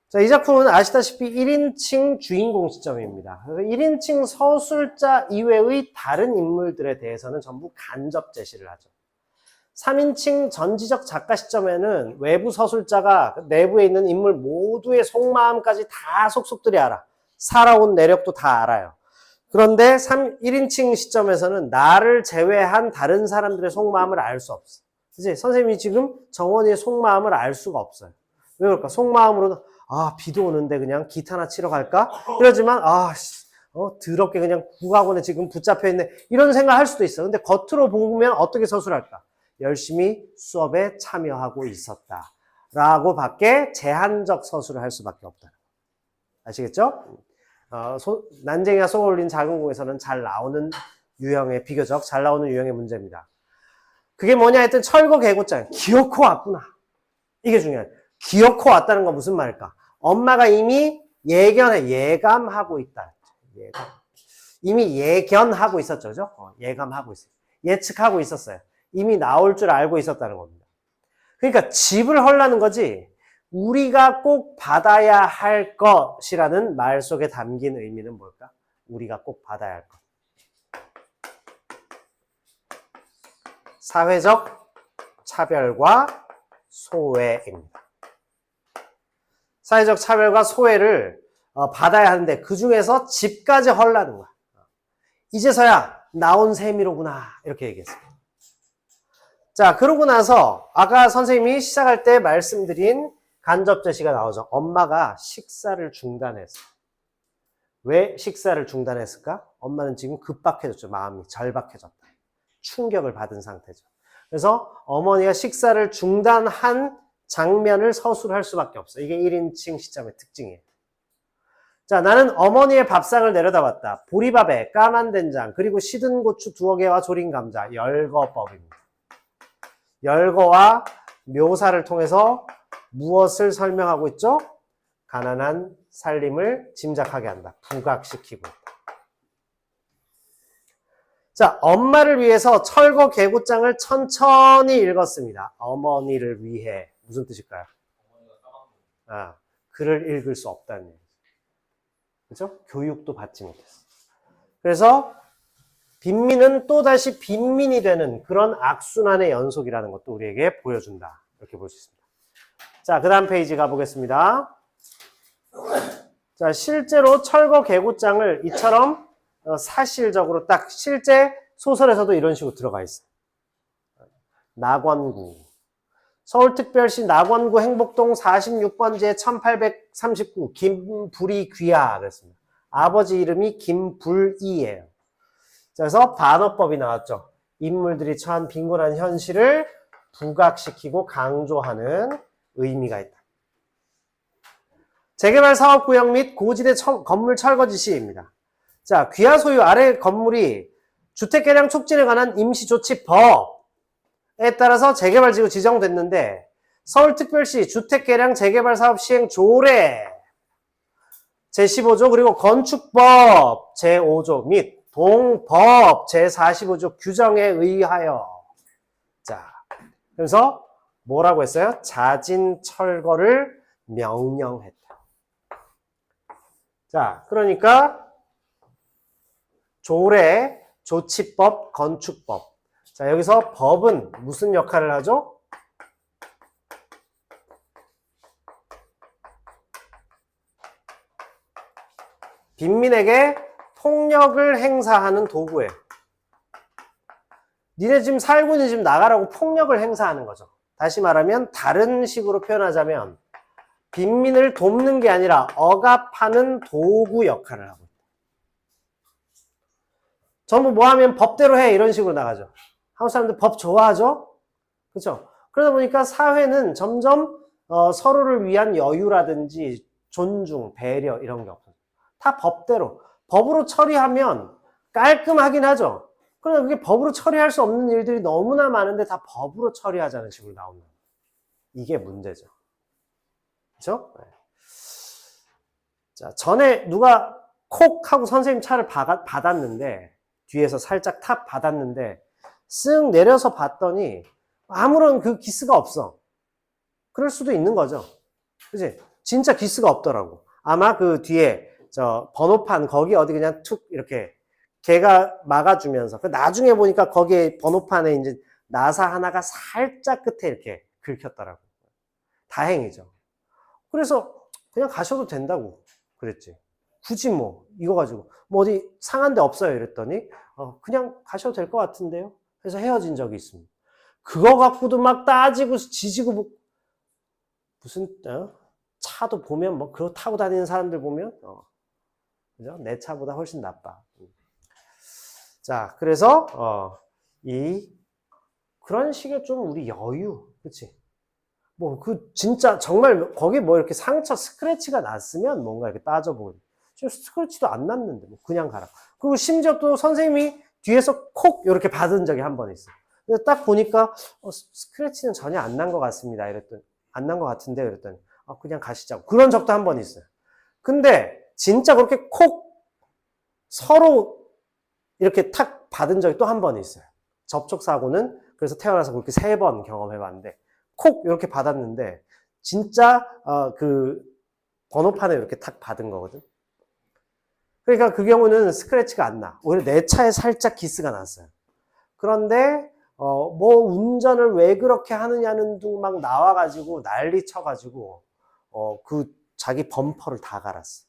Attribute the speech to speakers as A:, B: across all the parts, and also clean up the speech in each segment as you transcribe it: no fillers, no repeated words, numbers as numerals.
A: 자, 이 작품은 아시다시피 1인칭 주인공 시점입니다. 1인칭 서술자 이외의 다른 인물들에 대해서는 전부 간접 제시를 하죠. 3인칭 전지적 작가 시점에는 외부 서술자가 내부에 있는 인물 모두의 속마음까지 다 속속들이 알아. 살아온 내력도 다 알아요. 그런데 1인칭 시점에서는 나를 제외한 다른 사람들의 속마음을 알 수 없어. 그치? 선생님이 지금 정원이의 속마음을 알 수가 없어요. 왜 그럴까? 속마음으로는 비도 오는데 그냥 기타나 치러 갈까? 이러지만 더럽게 그냥 국악원에 지금 붙잡혀 있네. 이런 생각 할 수도 있어. 근데 겉으로 보면 어떻게 서술할까? 열심히 수업에 참여하고 있었다. 라고 밖에 제한적 서술을 할 수밖에 없다. 아시겠죠? 난쟁이와 쏘가 올린 작은 공에서는 잘 나오는 유형의, 비교적 잘 나오는 유형의 문제입니다. 그게 뭐냐 했더니 철거 개고장. 기어코 왔구나. 이게 중요해요. 기어코 왔다는 건 무슨 말일까? 엄마가 이미 예감하고 있다. 이미 예견하고 있었죠. 그죠? 예감하고 있어요. 예측하고 있었어요. 이미 나올 줄 알고 있었다는 겁니다. 그러니까 집을 헐라는 거지, 우리가 꼭 받아야 할 것이라는 말 속에 담긴 의미는 뭘까? 우리가 꼭 받아야 할 것. 사회적 차별과 소외입니다. 사회적 차별과 소외를 받아야 하는데 그 중에서 집까지 헐라는 거야. 이제서야 나온 셈이로구나. 이렇게 얘기했습니다. 자, 그러고 나서 아까 선생님이 시작할 때 말씀드린 간접 제시가 나오죠. 엄마가 식사를 중단했어. 왜 식사를 중단했을까? 엄마는 지금 급박해졌죠. 마음이 절박해졌다. 충격을 받은 상태죠. 그래서 어머니가 식사를 중단한 장면을 서술할 수밖에 없어요. 이게 1인칭 시점의 특징이에요. 자, 나는 어머니의 밥상을 내려다봤다. 보리밥에 까만 된장, 그리고 시든 고추 2개와 조린 감자, 열거법입니다. 열거와 묘사를 통해서 무엇을 설명하고 있죠? 가난한 살림을 짐작하게 한다. 부각시키고 있다. 자, 엄마를 위해서 철거 개고장을 천천히 읽었습니다. 어머니를 위해. 무슨 뜻일까요? 글을 읽을 수 없다는 얘기죠. 그죠? 교육도 받지 못했어. 그래서 빈민은 또다시 빈민이 되는 그런 악순환의 연속이라는 것도 우리에게 보여준다. 이렇게 볼 수 있습니다. 자, 그 다음 페이지 가보겠습니다. 자, 실제로 철거 개고장을 이처럼 사실적으로 딱 실제 소설에서도 이런 식으로 들어가 있어요. 낙원구. 서울특별시 낙원구 행복동 46번지에 1839 김불이 귀하 그랬습니다. 아버지 이름이 김불이예요. 그래서 반어법이 나왔죠. 인물들이 처한 빈곤한 현실을 부각시키고 강조하는 의미가 있다. 재개발 사업구역 및 고지대 건물 철거 지시입니다. 자, 귀하 소유 아래 건물이 주택개량 촉진에 관한 임시조치법에 따라서 재개발지구 지정됐는데 서울특별시 주택개량 재개발 사업 시행 조례 제15조 그리고 건축법 제5조 및 동법 제45조 규정에 의하여 자, 그래서 뭐라고 했어요? 자진 철거를 명령했다. 자, 그러니까 조례, 조치법, 건축법. 자, 여기서 법은 무슨 역할을 하죠? 빈민에게 폭력을 행사하는 도구예요. 니네 지금 살고 있는 집 나가라고 폭력을 행사하는 거죠. 다시 말하면 다른 식으로 표현하자면 빈민을 돕는 게 아니라 억압하는 도구 역할을 하고 있다. 전부 뭐 하면 법대로 해 이런 식으로 나가죠. 한국 사람들 법 좋아하죠? 그렇죠? 그러다 보니까 사회는 점점 서로를 위한 여유라든지 존중, 배려 이런 게 없어요. 다 법대로. 법으로 처리하면 깔끔하긴 하죠. 그러나 그게 법으로 처리할 수 없는 일들이 너무나 많은데 다 법으로 처리하자는 식으로 나온다. 이게 문제죠. 그렇죠? 네. 자, 전에 누가 콕 하고 선생님 차를 받았는데 뒤에서 살짝 탑 받았는데 쓱 내려서 봤더니 아무런 그 기스가 없어. 그럴 수도 있는 거죠. 그치? 진짜 기스가 없더라고. 아마 그 뒤에 저 번호판 거기 어디 그냥 툭 이렇게 걔가 막아주면서 그 나중에 보니까 거기에 번호판에 이제 나사 하나가 살짝 끝에 이렇게 긁혔더라고. 다행이죠. 그래서 그냥 가셔도 된다고 그랬지. 굳이 뭐 이거 가지고 뭐 어디 상한 데 없어요 이랬더니 그냥 가셔도 될 것 같은데요. 그래서 헤어진 적이 있습니다. 그거 갖고도 막 따지고 지지고 뭐 무슨 차도 보면 뭐 그거 타고 다니는 사람들 보면 그죠? 내 차보다 훨씬 나빠. 자, 그래서 그런 식의 좀 우리 여유, 그렇지? 뭐 그 진짜 정말 거기 뭐 이렇게 상처 스크래치가 났으면 뭔가 이렇게 따져보고 지금 스크래치도 안 났는데 뭐 그냥 가라. 그리고 심지어 또 선생님이 뒤에서 콕 이렇게 받은 적이 한 번 있어. 근데 딱 보니까 스크래치는 전혀 안 난 것 같습니다. 이랬더니 안 난 것 같은데 이랬더니 그냥 가시자고. 그런 적도 한 번 있어요. 근데 진짜 그렇게 콕 서로 이렇게 탁 받은 적이 또 한 번 있어요. 접촉사고는 그래서 태어나서 그렇게 3번 경험해봤는데 콕 이렇게 받았는데 진짜 그 번호판에 이렇게 탁 받은 거거든. 그러니까 그 경우는 스크래치가 안 나. 오히려 내 차에 살짝 기스가 났어요. 그런데 뭐 운전을 왜 그렇게 하느냐는 둥 막 나와가지고 난리 쳐가지고 그 자기 범퍼를 다 갈았어.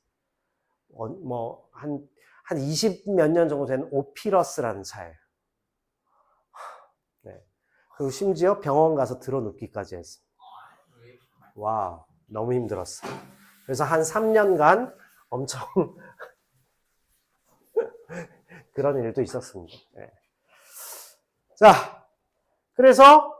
A: 뭐 한 20 몇 년 정도 된 오피러스라는 차예요. 네. 그리고 심지어 병원 가서 들어눕기까지 했어. 와, 너무 힘들었어. 그래서 한 3년간 엄청 그런 일도 있었습니다. 네. 자, 그래서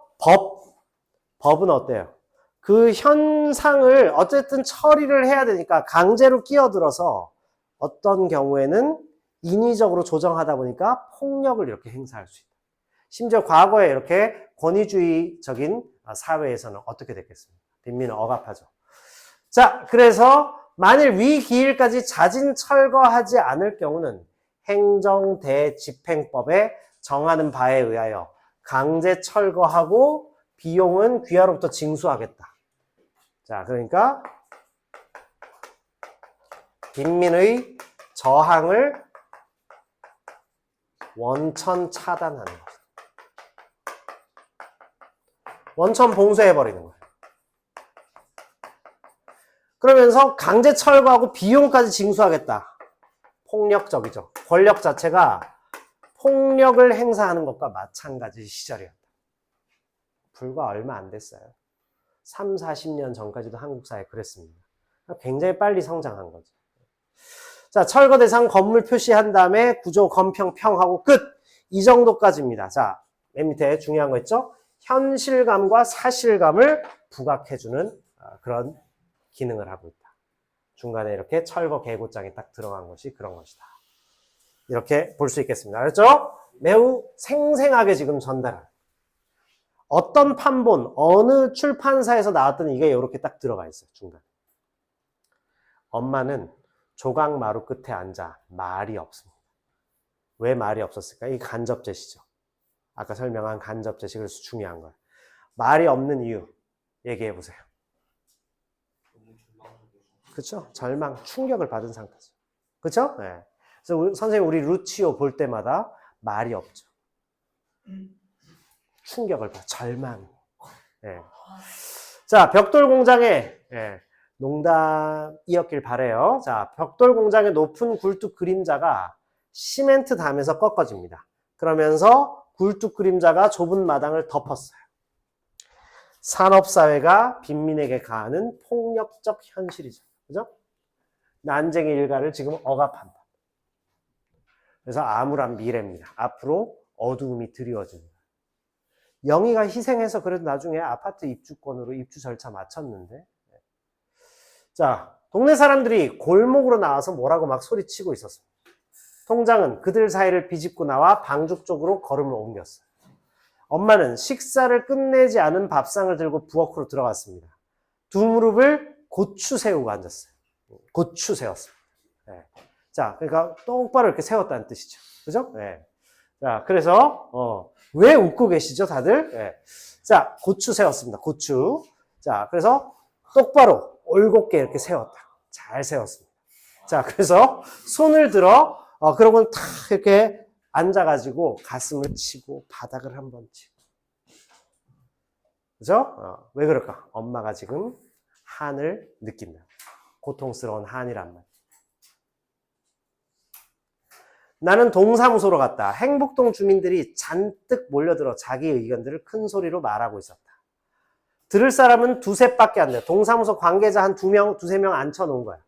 A: 법은 어때요? 그 현상을 어쨌든 처리를 해야 되니까 강제로 끼어들어서 어떤 경우에는 인위적으로 조정하다 보니까 폭력을 이렇게 행사할 수 있다. 심지어 과거에 이렇게 권위주의적인 사회에서는 어떻게 됐겠습니까? 빈민은 억압하죠. 자, 그래서 만일 위기일까지 자진 철거하지 않을 경우는 행정대집행법에 정하는 바에 의하여 강제 철거하고 비용은 귀하로부터 징수하겠다. 자, 그러니까 빈민의 저항을 원천 차단하는 거죠. 원천 봉쇄해버리는 거예요. 그러면서 강제 철거하고 비용까지 징수하겠다. 폭력적이죠. 권력 자체가 폭력을 행사하는 것과 마찬가지 시절이었다. 불과 얼마 안 됐어요. 3, 40년 전까지도 한국 사회 그랬습니다. 굉장히 빨리 성장한 거죠. 자, 철거 대상 건물 표시한 다음에 구조 검평 평하고 끝. 이 정도까지입니다. 자, 맨 밑에 중요한 거 있죠? 현실감과 사실감을 부각해주는 그런 기능을 하고 있다. 중간에 이렇게 철거 계고장이 딱 들어간 것이 그런 것이다. 이렇게 볼 수 있겠습니다. 그렇죠? 매우 생생하게 지금 전달한. 어떤 판본, 어느 출판사에서 나왔던 이게 이렇게 딱 들어가 있어요. 중간에. 엄마는 조각마루 끝에 앉아 말이 없습니다. 왜 말이 없었을까? 이 간접제시죠. 아까 설명한 간접제시. 그래서 중요한 거예요. 말이 없는 이유 얘기해 보세요. 그렇죠? 절망, 충격을 받은 상태죠. 그렇죠? 네. 그래서 선생님 우리 루치오 볼 때마다 말이 없죠. 충격을 받아, 절망. 네. 자, 벽돌 공장에 농담이었길 바래요. 자, 벽돌 공장의 높은 굴뚝 그림자가 시멘트 닿으면서 꺾어집니다. 그러면서 굴뚝 그림자가 좁은 마당을 덮었어요. 산업사회가 빈민에게 가하는 폭력적 현실이죠. 그죠? 난쟁이 일가를 지금 억압한다. 그래서 암울한 미래입니다. 앞으로 어두움이 드리워집니다. 영희가 희생해서 그래도 나중에 아파트 입주권으로 입주 절차 마쳤는데, 자, 동네 사람들이 골목으로 나와서 뭐라고 막 소리치고 있었습니다. 통장은 그들 사이를 비집고 나와 방죽 쪽으로 걸음을 옮겼어요. 엄마는 식사를 끝내지 않은 밥상을 들고 부엌으로 들어갔습니다. 두 무릎을 고추 세우고 앉았어요. 고추 세웠습니다. 네. 자, 그러니까 똑바로 이렇게 세웠다는 뜻이죠. 그죠? 네. 자, 그래서 왜 웃고 계시죠, 다들? 네. 자, 고추 세웠습니다. 고추. 자, 그래서 똑바로 올곧게 이렇게 세웠다. 잘 세웠습니다. 자, 그래서 손을 들어, 그러고는 탁 이렇게 앉아가지고 가슴을 치고 바닥을 한번 치고. 그죠? 왜 그럴까? 엄마가 지금 한을 느낀다. 고통스러운 한이란 말. 나는 동사무소로 갔다. 행복동 주민들이 잔뜩 몰려들어 자기 의견들을 큰 소리로 말하고 있었다. 들을 사람은 두셋밖에 안 돼. 동사무소 관계자 한 두세 명 앉혀놓은 거야.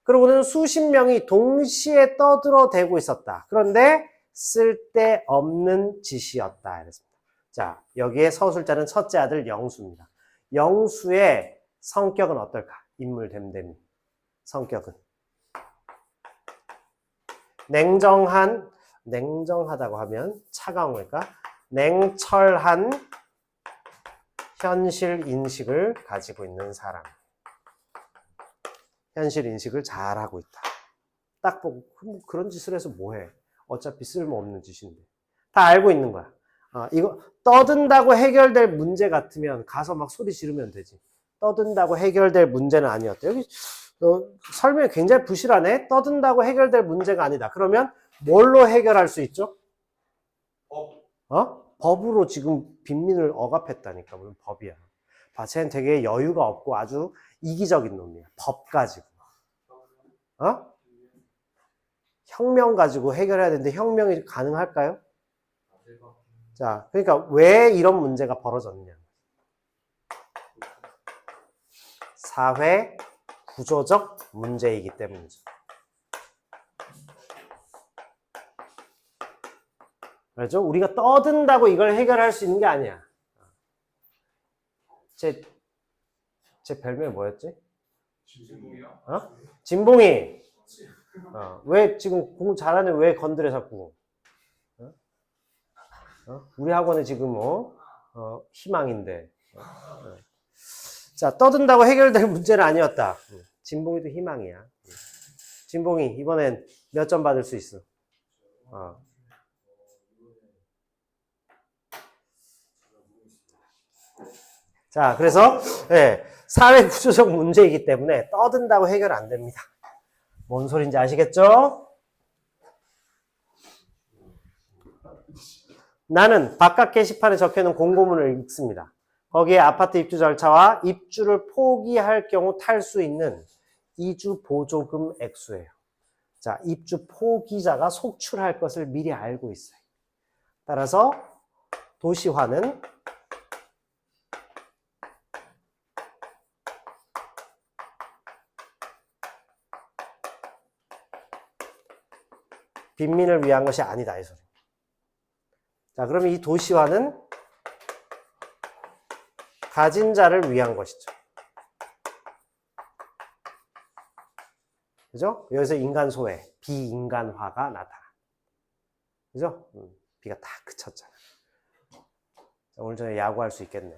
A: 그러고는 수십 명이 동시에 떠들어대고 있었다. 그런데 쓸데없는 짓이었다. 이랬습니다. 자, 여기에 서술자는 첫째 아들 영수입니다. 영수의 성격은 어떨까? 인물 됨됨이. 성격은. 냉정하다고 하면 차가운 걸까? 냉철한 현실 인식을 가지고 있는 사람. 현실 인식을 잘하고 있다. 딱 보고 그런 짓을 해서 뭐해? 어차피 쓸모없는 짓인데. 다 알고 있는 거야. 이거 떠든다고 해결될 문제 같으면 가서 막 소리 지르면 되지. 떠든다고 해결될 문제는 아니었다. 여기 설명이 굉장히 부실하네. 떠든다고 해결될 문제가 아니다. 그러면 뭘로 해결할 수 있죠? 법으로 지금 빈민을 억압했다니까. 물론 법이야. 쟤는 되게 여유가 없고 아주 이기적인 놈이야. 법 가지고. 혁명 가지고 해결해야 되는데 혁명이 가능할까요? 자, 그러니까 왜 이런 문제가 벌어졌느냐. 사회 구조적 문제이기 때문이죠. 그렇죠? 우리가 떠든다고 이걸 해결할 수 있는 게 아니야. 제 별명이 뭐였지? 진봉이요? 진봉이. 왜 지금 공부 잘하는 왜 건드려 자꾸? 우리 학원에 지금 희망인데. 자, 떠든다고 해결될 문제는 아니었다. 진봉이도 희망이야. 진봉이 이번엔 몇 점 받을 수 있어? 자, 그래서 사회 구조적 문제이기 때문에 떠든다고 해결 안 됩니다. 뭔 소린지 아시겠죠? 나는 바깥 게시판에 적혀있는 공고문을 읽습니다. 거기에 아파트 입주 절차와 입주를 포기할 경우 탈 수 있는 이주 보조금 액수예요. 자, 입주 포기자가 속출할 것을 미리 알고 있어요. 따라서 도시화는 빈민을 위한 것이 아니다, 이 소리. 자, 그러면 이 도시화는 가진 자를 위한 것이죠. 그죠? 여기서 인간 소외, 비인간화가 나타나. 그죠? 비가 다 그쳤잖아. 자, 오늘 저녁에 야구할 수 있겠네.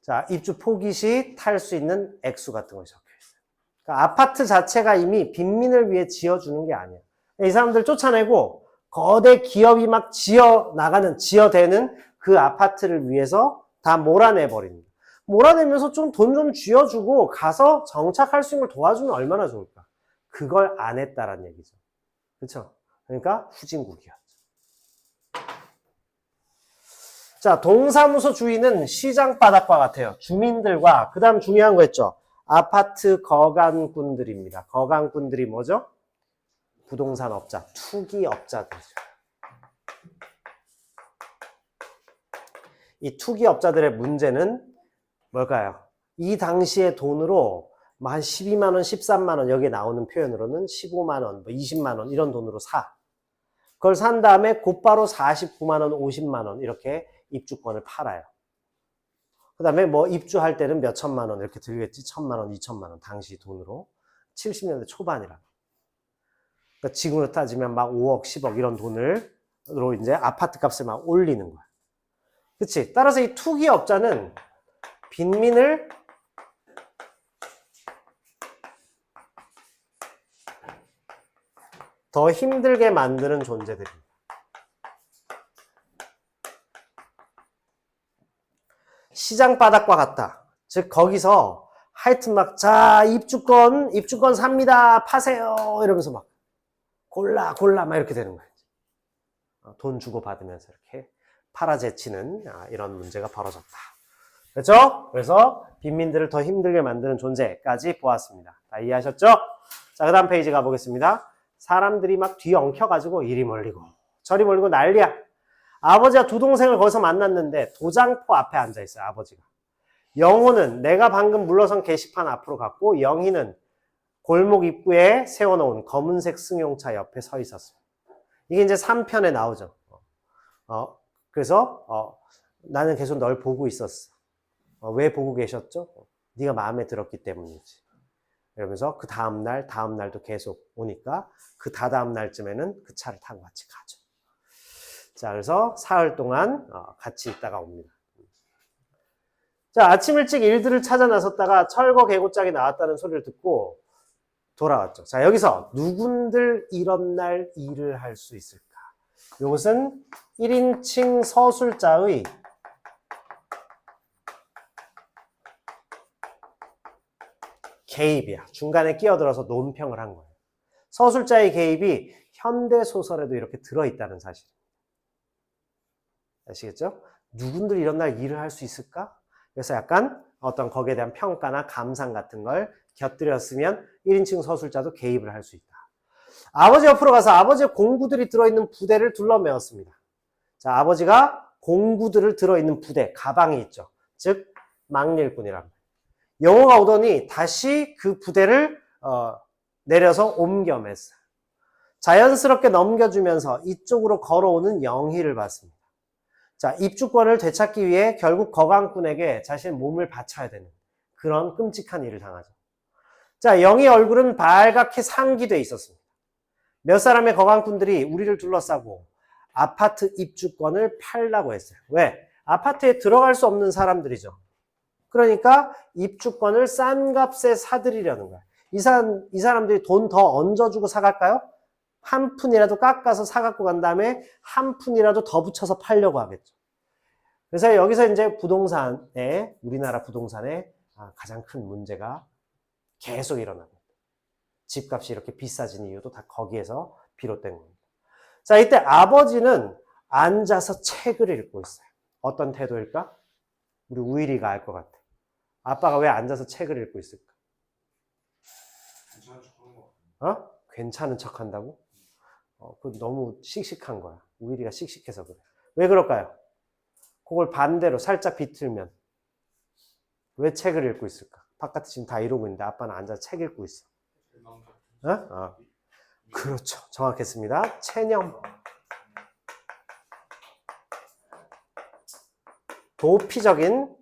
A: 자, 입주 포기 시 탈 수 있는 액수 같은 것이 적혀 있어요. 그러니까 아파트 자체가 이미 빈민을 위해 지어주는 게 아니야. 이 사람들 쫓아내고 거대 기업이 막 지어대는 그 아파트를 위해서 다 몰아내버립니다. 몰아내면서 좀 돈 좀 쥐어주고 가서 정착할 수 있는 걸 도와주면 얼마나 좋을까. 그걸 안 했다라는 얘기죠. 그렇죠? 그러니까 후진국이었죠. 자, 동사무소 주인은 시장 바닥과 같아요. 주민들과 그 다음 중요한 거 했죠. 아파트 거간꾼들입니다. 거간꾼들이 뭐죠? 부동산 업자, 투기 업자들이죠. 이 투기 업자들의 문제는 뭘까요? 이 당시의 돈으로 한 12만 원, 13만 원, 여기에 나오는 표현으로는 15만 원, 20만 원 이런 돈으로 사. 그걸 산 다음에 곧바로 49만 원, 50만 원 이렇게 입주권을 팔아요. 그 다음에 뭐 입주할 때는 몇 천만 원 이렇게 들겠지. 1,000만 원, 2천만 원 당시 돈으로. 70년대 초반이라. 그러니까 지금으로 따지면 막 5억, 10억 이런 돈으로 이제 아파트 값을 막 올리는 거야. 그치? 따라서 이 투기업자는 빈민을 더 힘들게 만드는 존재들입니다. 시장 바닥과 같다. 즉 거기서 하여튼 막, 자, 입주권 삽니다. 파세요. 이러면서 막, 골라, 막 이렇게 되는 거예요. 돈 주고 받으면서 이렇게 팔아제치는 이런 문제가 벌어졌다. 그렇죠? 그래서 빈민들을 더 힘들게 만드는 존재까지 보았습니다. 다 이해하셨죠? 자, 그 다음 페이지 가보겠습니다. 사람들이 막 뒤엉켜가지고 이리 몰리고 저리 몰리고 난리야. 아버지와 두 동생을 거기서 만났는데 도장포 앞에 앉아있어요. 아버지가. 영호는 내가 방금 물러선 게시판 앞으로 갔고 영희는 골목 입구에 세워놓은 검은색 승용차 옆에 서 있었습니다. 이게 이제 3편에 나오죠. 그래서 나는 계속 널 보고 있었어. 왜 보고 계셨죠? 네가 마음에 들었기 때문이지. 이러면서 그 다음 날도 계속 오니까 그 다다음 날쯤에는 그 차를 타고 같이 가죠. 자, 그래서 사흘 동안 같이 있다가 옵니다. 자, 아침 일찍 일들을 찾아 나섰다가 철거 개고장이 나왔다는 소리를 듣고 돌아왔죠. 자, 여기서 누군들 이런 날 일을 할 수 있을까? 이것은 1인칭 서술자의 개입이야. 중간에 끼어들어서 논평을 한 거예요. 서술자의 개입이 현대소설에도 이렇게 들어있다는 사실입니다. 아시겠죠? 누군들 이런 날 일을 할 수 있을까? 그래서 약간 어떤 거기에 대한 평가나 감상 같은 걸 곁들였으면 1인칭 서술자도 개입을 할 수 있다. 아버지 옆으로 가서 아버지의 공구들이 들어있는 부대를 둘러매었습니다. 자, 아버지가 공구들을 들어있는 부대, 가방이 있죠. 즉, 망릴꾼이랍니다. 영호가 오더니 다시 그 부대를 내려서 옮겨 맸어요. 자연스럽게 넘겨주면서 이쪽으로 걸어오는 영희를 봤습니다. 자, 입주권을 되찾기 위해 결국 거강꾼에게 자신의 몸을 바쳐야 되는 그런 끔찍한 일을 당하죠. 자, 영희 얼굴은 발갛게 상기돼 있었습니다. 몇 사람의 거강꾼들이 우리를 둘러싸고 아파트 입주권을 팔라고 했어요. 왜? 아파트에 들어갈 수 없는 사람들이죠. 그러니까 입주권을 싼 값에 사들이려는 거야. 이 사람들이 돈 더 얹어주고 사갈까요? 한 푼이라도 깎아서 사갖고 간 다음에 한 푼이라도 더 붙여서 팔려고 하겠죠. 그래서 여기서 이제 우리나라 부동산에 가장 큰 문제가 계속 일어납니다. 집값이 이렇게 비싸진 이유도 다 거기에서 비롯된 겁니다. 자, 이때 아버지는 앉아서 책을 읽고 있어요. 어떤 태도일까? 우리 우일이가 알 것 같아. 아빠가 왜 앉아서 책을 읽고 있을까? 괜찮은 척 한다고? 그건 너무 씩씩한 거야. 우일이가 씩씩해서 그래. 왜 그럴까요? 그걸 반대로 살짝 비틀면 왜 책을 읽고 있을까? 바깥에 지금 다 이러고 있는데 아빠는 앉아서 책 읽고 있어. 그렇죠. 정확했습니다. 체념. 도피적인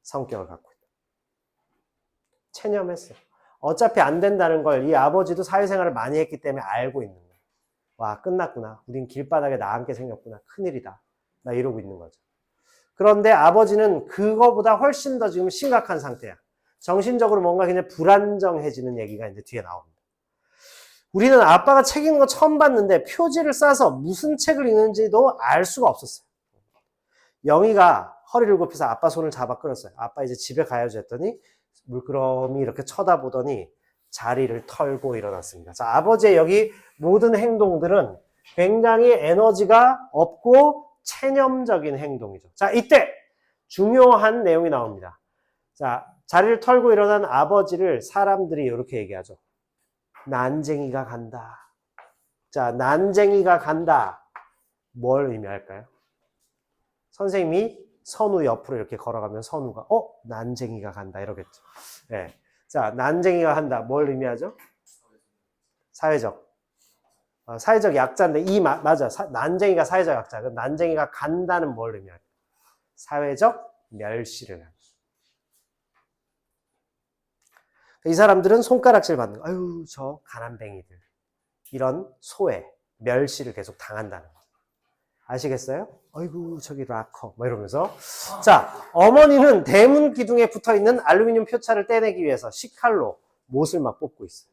A: 성격을 갖고 있다. 체념했어. 어차피 안 된다는 걸 이 아버지도 사회생활을 많이 했기 때문에 알고 있는 거야. 와, 끝났구나. 우린 길바닥에 나 함께 생겼구나. 큰일이다. 나 이러고 있는 거죠. 그런데 아버지는 그거보다 훨씬 더 지금 심각한 상태야. 정신적으로 뭔가 그냥 불안정해지는 얘기가 이제 뒤에 나옵니다. 우리는 아빠가 책 읽는 거 처음 봤는데 표지를 싸서 무슨 책을 읽는지도 알 수가 없었어요. 영희가 허리를 굽혀서 아빠 손을 잡아 끌었어요. 아빠 이제 집에 가야지 했더니 물끄러미 이렇게 쳐다보더니 자리를 털고 일어났습니다. 자, 아버지의 여기 모든 행동들은 굉장히 에너지가 없고 체념적인 행동이죠. 자, 이때 중요한 내용이 나옵니다. 자, 자리를 털고 일어난 아버지를 사람들이 이렇게 얘기하죠. 난쟁이가 간다. 자, 난쟁이가 간다. 뭘 의미할까요? 선생님이 선우 옆으로 이렇게 걸어가면 선우가 난쟁이가 간다 이러겠죠. 네. 자, 난쟁이가 간다. 뭘 의미하죠? 사회적. 사회적 약자인데 맞아. 난쟁이가 사회적 약자. 그럼 난쟁이가 간다는 뭘 의미할까요? 사회적 멸시를 합니다. 이 사람들은 손가락질 받는 거. 아유, 저 가난뱅이들. 이런 소외, 멸시를 계속 당한다는 거. 아시겠어요? 아이고, 저기 락커. 뭐 이러면서. 자, 어머니는 대문 기둥에 붙어 있는 알루미늄 표차를 떼내기 위해서 식칼로 못을 막 뽑고 있어요.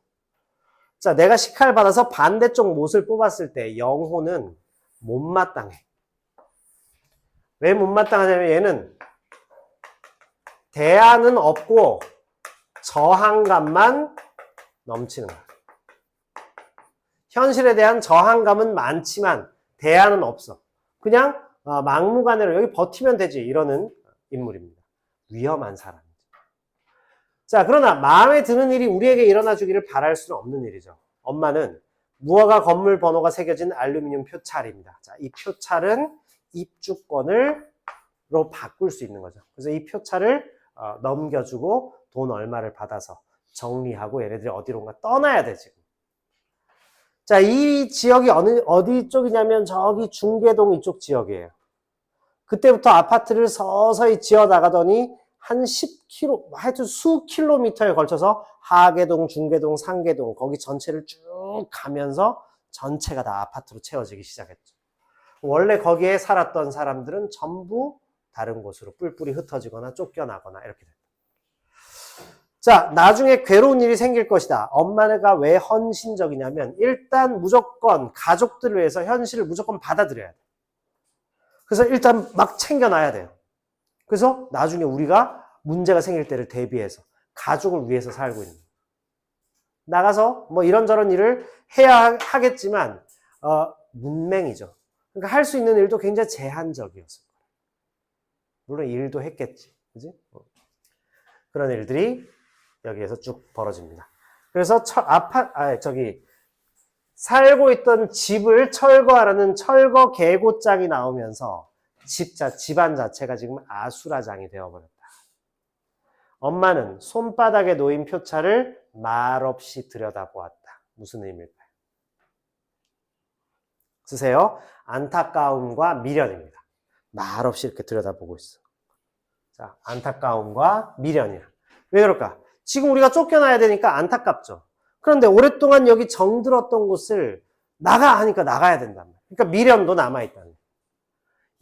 A: 자, 내가 식칼 받아서 반대쪽 못을 뽑았을 때 영호는 못마땅해. 왜 못마땅하냐면 얘는 대안은 없고 저항감만 넘치는 거야. 현실에 대한 저항감은 많지만 대안은 없어. 그냥 막무가내로 여기 버티면 되지 이러는 인물입니다. 위험한 사람이죠. 자, 그러나 마음에 드는 일이 우리에게 일어나 주기를 바랄 수는 없는 일이죠. 엄마는 무허가 건물 번호가 새겨진 알루미늄 표찰입니다. 자, 이 표찰은 입주권으로 바꿀 수 있는 거죠. 그래서 이 표찰을 넘겨주고 돈 얼마를 받아서 정리하고 얘네들이 어디론가 떠나야 돼, 지금. 자, 이 지역이 어디 쪽이냐면 저기 중계동 이쪽 지역이에요. 그때부터 아파트를 서서히 지어 나가더니 한 10km, 하여튼 수 킬로미터에 걸쳐서 하계동, 중계동, 상계동 거기 전체를 쭉 가면서 전체가 다 아파트로 채워지기 시작했죠. 원래 거기에 살았던 사람들은 전부 다른 곳으로 뿔뿔이 흩어지거나 쫓겨나거나 이렇게 됐다. 자, 나중에 괴로운 일이 생길 것이다. 엄마가 왜 헌신적이냐면 일단 무조건 가족들을 위해서 현실을 무조건 받아들여야 돼. 그래서 일단 막 챙겨놔야 돼요. 그래서 나중에 우리가 문제가 생길 때를 대비해서 가족을 위해서 살고 있는 거예요. 나가서 뭐 이런저런 일을 해야 하겠지만 문맹이죠. 그러니까 할 수 있는 일도 굉장히 제한적이었어요. 물론 일도 했겠지. 그지? 그런 일들이 여기에서 쭉 벌어집니다. 그래서 살고 있던 집을 철거하라는 철거 계고장이 나오면서 집안 자체가 지금 아수라장이 되어버렸다. 엄마는 손바닥에 놓인 표찰을 말없이 들여다보았다. 무슨 의미일까요? 쓰세요. 안타까움과 미련입니다. 말없이 이렇게 들여다보고 있어. 자, 안타까움과 미련이야. 왜 그럴까? 지금 우리가 쫓겨나야 되니까 안타깝죠. 그런데 오랫동안 여기 정들었던 곳을 나가 하니까 나가야 된단 말이야. 그러니까 미련도 남아있다는 거야.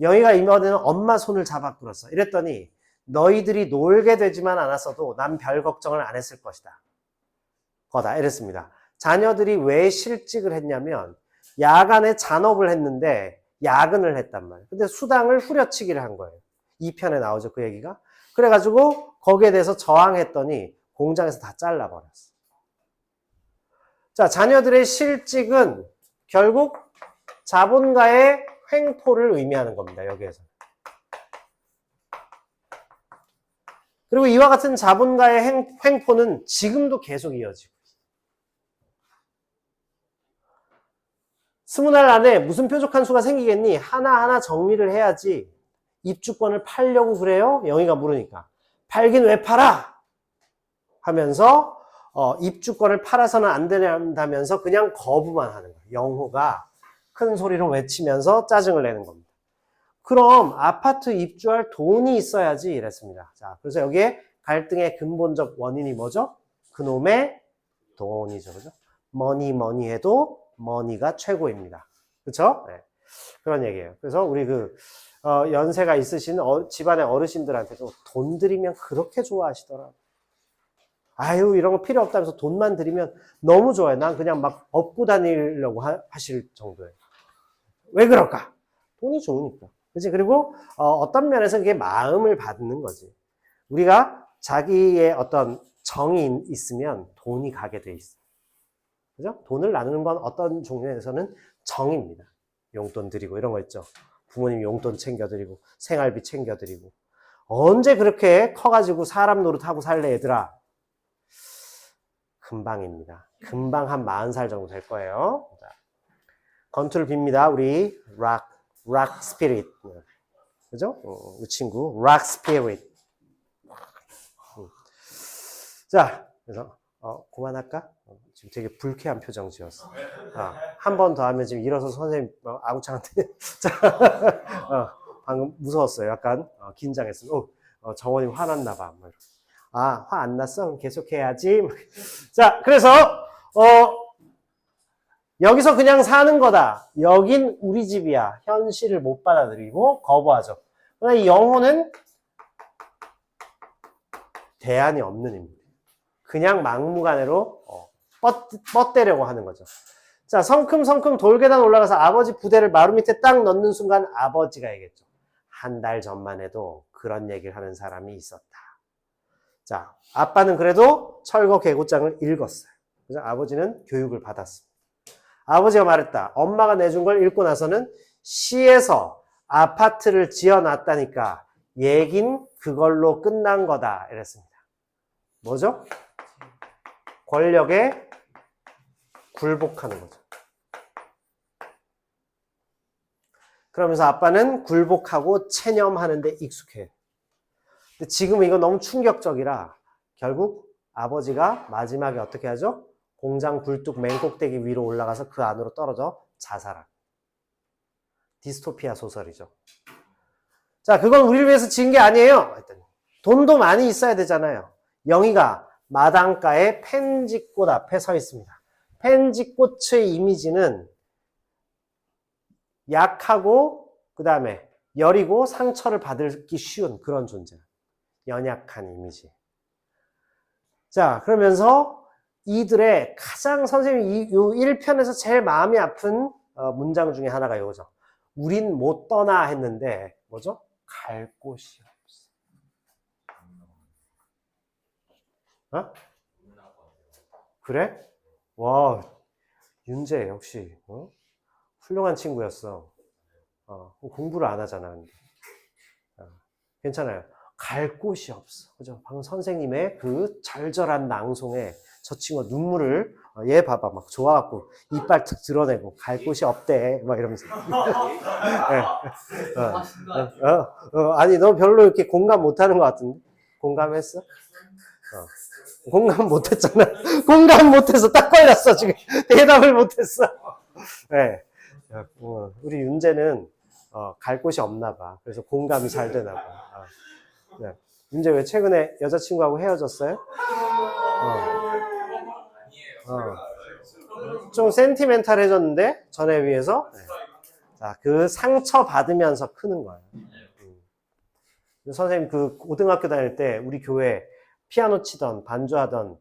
A: 영희가 이번에는 엄마 손을 잡아 끌었어. 이랬더니 너희들이 놀게 되지만 않았어도 난 별 걱정을 안 했을 것이다. 거다. 이랬습니다. 자녀들이 왜 실직을 했냐면 야간에 잔업을 했는데 야근을 했단 말이에요. 근데 수당을 후려치기를 한 거예요. 2편에 나오죠, 그 얘기가. 그래가지고 거기에 대해서 저항했더니 공장에서 다 잘라버렸어. 자, 자녀들의 실직은 결국 자본가의 횡포를 의미하는 겁니다, 여기에서. 그리고 이와 같은 자본가의 횡포는 지금도 계속 이어지고 있어요. 20날 안에 무슨 뾰족한 수가 생기겠니? 하나하나 정리를 해야지. 입주권을 팔려고 그래요? 영희가 물으니까. 팔긴 왜 팔아? 하면서 입주권을 팔아서는 안 된다면서 그냥 거부만 하는 거예요. 영호가 큰 소리로 외치면서 짜증을 내는 겁니다. 그럼 아파트 입주할 돈이 있어야지 이랬습니다. 자, 그래서 여기에 갈등의 근본적 원인이 뭐죠? 그놈의 돈이죠. 그죠? 머니 해도 머니가 최고입니다. 그렇죠? 네. 그런 얘기예요. 그래서 우리 연세가 있으신 집안의 어르신들한테도 돈 드리면 그렇게 좋아하시더라고요. 아유, 이런 거 필요 없다면서 돈만 드리면 너무 좋아요. 난 그냥 막 업고 다니려고 하실 정도예요. 왜 그럴까? 돈이 좋으니까. 그치? 그리고 어떤 면에서 그게 마음을 받는 거지. 우리가 자기의 어떤 정이 있으면 돈이 가게 돼 있어. 그죠? 돈을 나누는 건 어떤 종류에서는 정입니다. 용돈 드리고 이런 거 있죠. 부모님 용돈 챙겨드리고 생활비 챙겨드리고. 언제 그렇게 커가지고 사람 노릇하고 살래 얘들아? 금방입니다. 금방 한 40살 정도 될 거예요. 자, 건투를 빕니다. 우리 락 스피릿. 그죠? 이 친구 락 스피릿. 자, 그래서 그만할까? 지금 되게 불쾌한 표정 지었어. 한 번 더 하면 지금 일어서 선생님 아구창한테 자, 방금 무서웠어요. 약간 긴장했어요. 정원이 화났나 봐. 화 안 났어? 그럼 계속해야지. 자, 그래서 여기서 그냥 사는 거다. 여긴 우리 집이야. 현실을 못 받아들이고 거부하죠. 그러나 이 영호는 대안이 없는 인물. 그냥 막무가내로 뻗대려고 하는 거죠. 자, 성큼성큼 돌계단 올라가서 아버지 부대를 마루 밑에 딱 넣는 순간 아버지가 얘기했죠. 한 달 전만 해도 그런 얘기를 하는 사람이 있었다. 자, 아빠는 그래도 철거 계고장을 읽었어요. 그래서 아버지는 교육을 받았습니다. 아버지가 말했다. 엄마가 내준 걸 읽고 나서는 시에서 아파트를 지어놨다니까 얘긴 그걸로 끝난 거다. 이랬습니다. 뭐죠? 권력에 굴복하는 거죠. 그러면서 아빠는 굴복하고 체념하는 데 익숙해요. 근데 지금 이거 너무 충격적이라 결국 아버지가 마지막에 어떻게 하죠? 공장 굴뚝 맨 꼭대기 위로 올라가서 그 안으로 떨어져 자살한. 디스토피아 소설이죠. 자, 그건 우리를 위해서 지은 게 아니에요. 했더니 돈도 많이 있어야 되잖아요. 영희가 마당가에 펜지꽃 앞에 서 있습니다. 펜지꽃의 이미지는 약하고 그 다음에 여리고 상처를 받기 쉬운 그런 존재. 연약한 이미지. 자, 그러면서 이들의 가장 선생님이 이 1편에서 제일 마음이 아픈 문장 중에 하나가 이거죠. 우린 못 떠나 했는데 뭐죠? 갈 곳이 없어. 어? 그래? 와, 윤재 역시 훌륭한 친구였어. 공부를 안 하잖아. 근데. 괜찮아요. 갈 곳이 없어. 그죠? 방금 선생님의 그 절절한 낭송에 저 친구가 눈물을, 얘 봐봐. 막 좋아갖고 이빨 툭 드러내고 갈 곳이 없대. 막 이러면서. 네. 아니, 너 별로 이렇게 공감 못하는 것 같은데? 공감했어? 공감 못했잖아. 공감 못해서 딱 걸렸어, 지금. 대답을 못했어. 네. 우리 윤재는, 갈 곳이 없나 봐. 그래서 공감이 잘 되나 봐. 네. 윤재 왜 최근에 여자친구하고 헤어졌어요? 좀 센티멘탈해졌는데? 전에 비해서? 네. 자, 그 상처 받으면서 크는 거예요. 선생님 그 고등학교 다닐 때 우리 교회 피아노 치던 반주하던